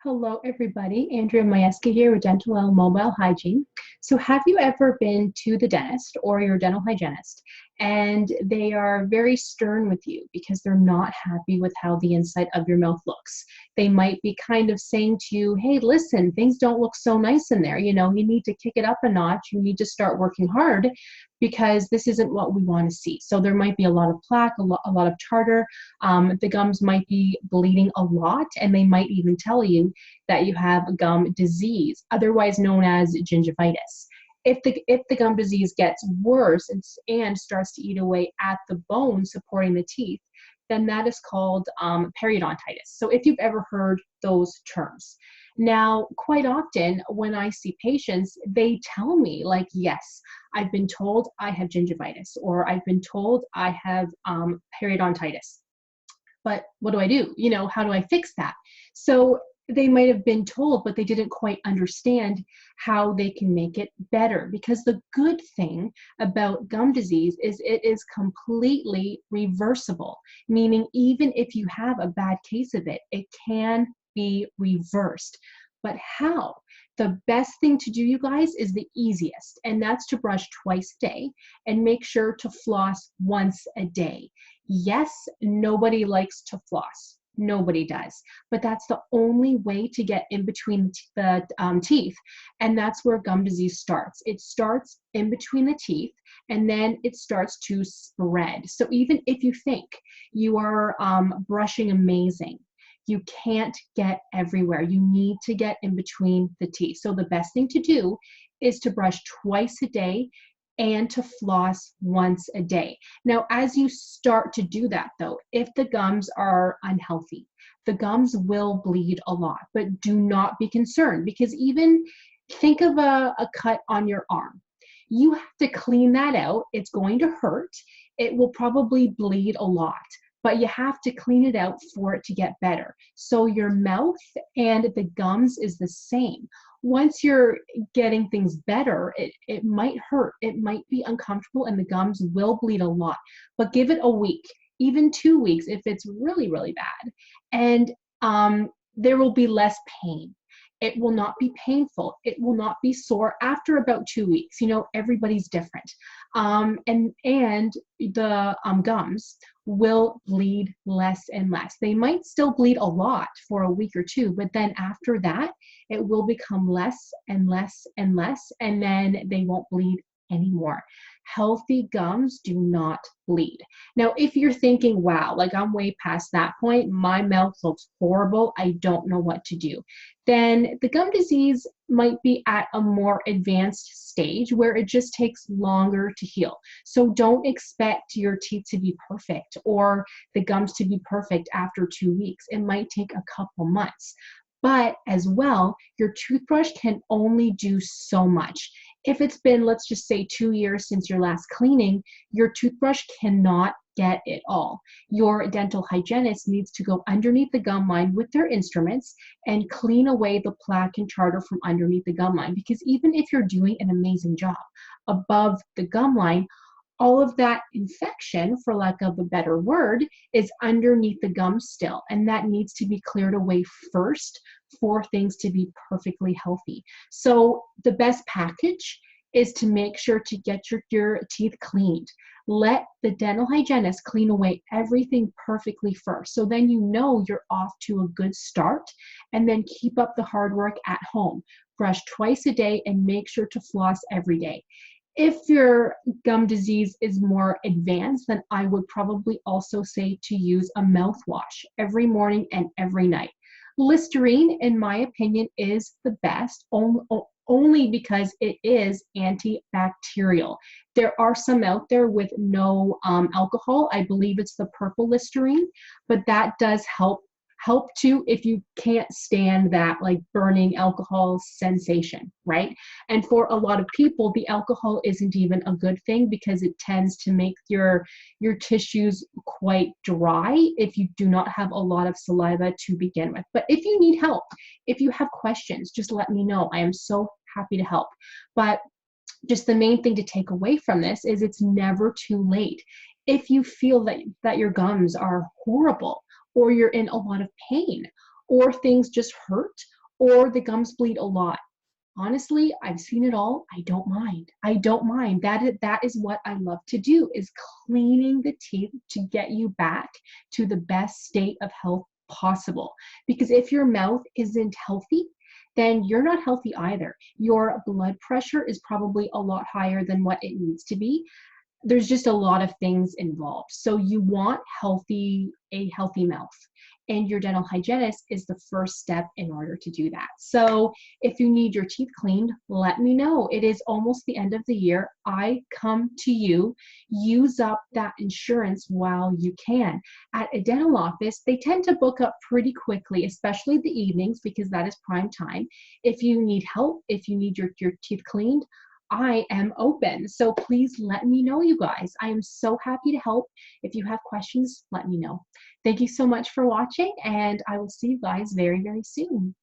Hello, everybody. Andrea Majewski here with Dental L Mobile Hygiene. So, have you ever been to the dentist or your dental hygienist and they are very stern with you because they're not happy with how the inside of your mouth looks? They might be kind of saying to you, hey, listen, things don't look so nice in there. You need to kick it up a notch. You need to start working hard because this isn't what we want to see. So, there might be a lot of plaque, a lot of tartar. The gums might be bleeding a lot, and they might even tell you that you have gum disease, otherwise known as gingivitis. If the gum disease gets worse and starts to eat away at the bone supporting the teeth, then that is called periodontitis. So if you've ever heard those terms. Now, quite often when I see patients, they tell me like, yes, I've been told I have gingivitis, or I've been told I have periodontitis. But what do I do? How do I fix that? So they might have been told, but they didn't quite understand how they can make it better. Because the good thing about gum disease is it is completely reversible, meaning even if you have a bad case of it, it can be reversed. But how? The best thing to do, you guys, is the easiest, and that's to brush twice a day and make sure to floss once a day. Yes, nobody likes to floss. Nobody does. But that's the only way to get in between the teeth. And that's where gum disease starts. It starts in between the teeth, and then it starts to spread. So even if you think you are brushing amazing, you can't get everywhere. You need to get in between the teeth. So the best thing to do is to brush twice a day and to floss once a day. Now, as you start to do that though, if the gums are unhealthy, the gums will bleed a lot, but do not be concerned, because even think of a cut on your arm. You have to clean that out. It's going to hurt. It will probably bleed a lot, but you have to clean it out for it to get better. So your mouth and the gums is the same. Once you're getting things better, it might hurt, it might be uncomfortable, and the gums will bleed a lot. But give it a week, even 2 weeks if it's really, really bad. And there will be less pain. It will not be painful. It will not be sore after about 2 weeks. Everybody's different. And the gums will bleed less and less. They might still bleed a lot for a week or two, but then after that, it will become less and less and less, and then they won't bleed anymore. Healthy gums do not bleed. Now, if you're thinking, wow, like I'm way past that point, my mouth looks horrible, I don't know what to do, then the gum disease might be at a more advanced stage where it just takes longer to heal. So don't expect your teeth to be perfect or the gums to be perfect after 2 weeks. It might take a couple months. But as well, your toothbrush can only do so much. If it's been, let's just say, 2 years since your last cleaning, your toothbrush cannot get it all. Your dental hygienist needs to go underneath the gum line with their instruments and clean away the plaque and tartar from underneath the gum line. Because even if you're doing an amazing job above the gum line, all of that infection, for lack of a better word, is underneath the gum still, and that needs to be cleared away first for things to be perfectly healthy. So the best package is to make sure to get your teeth cleaned. Let the dental hygienist clean away everything perfectly first. So then you're off to a good start, and then keep up the hard work at home. Brush twice a day and make sure to floss every day. If your gum disease is more advanced, then I would probably also say to use a mouthwash every morning and every night. Listerine, in my opinion, is the best, only because it is antibacterial. There are some out there with no alcohol. I believe it's the purple Listerine, but that does help too if you can't stand that like burning alcohol sensation, right? And for a lot of people, the alcohol isn't even a good thing because it tends to make your tissues quite dry if you do not have a lot of saliva to begin with. But if you need help, if you have questions, just let me know. I am so happy to help. But just the main thing to take away from this is it's never too late. If you feel that your gums are horrible, or you're in a lot of pain, or things just hurt, or the gums bleed a lot. Honestly, I've seen it all. I don't mind. I don't mind. That is what I love to do, is cleaning the teeth to get you back to the best state of health possible. Because if your mouth isn't healthy, then you're not healthy either. Your blood pressure is probably a lot higher than what it needs to be. There's just a lot of things involved. So you want a healthy mouth. And your dental hygienist is the first step in order to do that. So if you need your teeth cleaned, let me know. It is almost the end of the year. I come to you. Use up that insurance while you can. At a dental office, they tend to book up pretty quickly, especially the evenings, because that is prime time. If you need help, if you need your teeth cleaned, I am open. So please let me know, you guys. I am so happy to help. If you have questions, let me know. Thank you so much for watching, and I will see you guys very, very soon.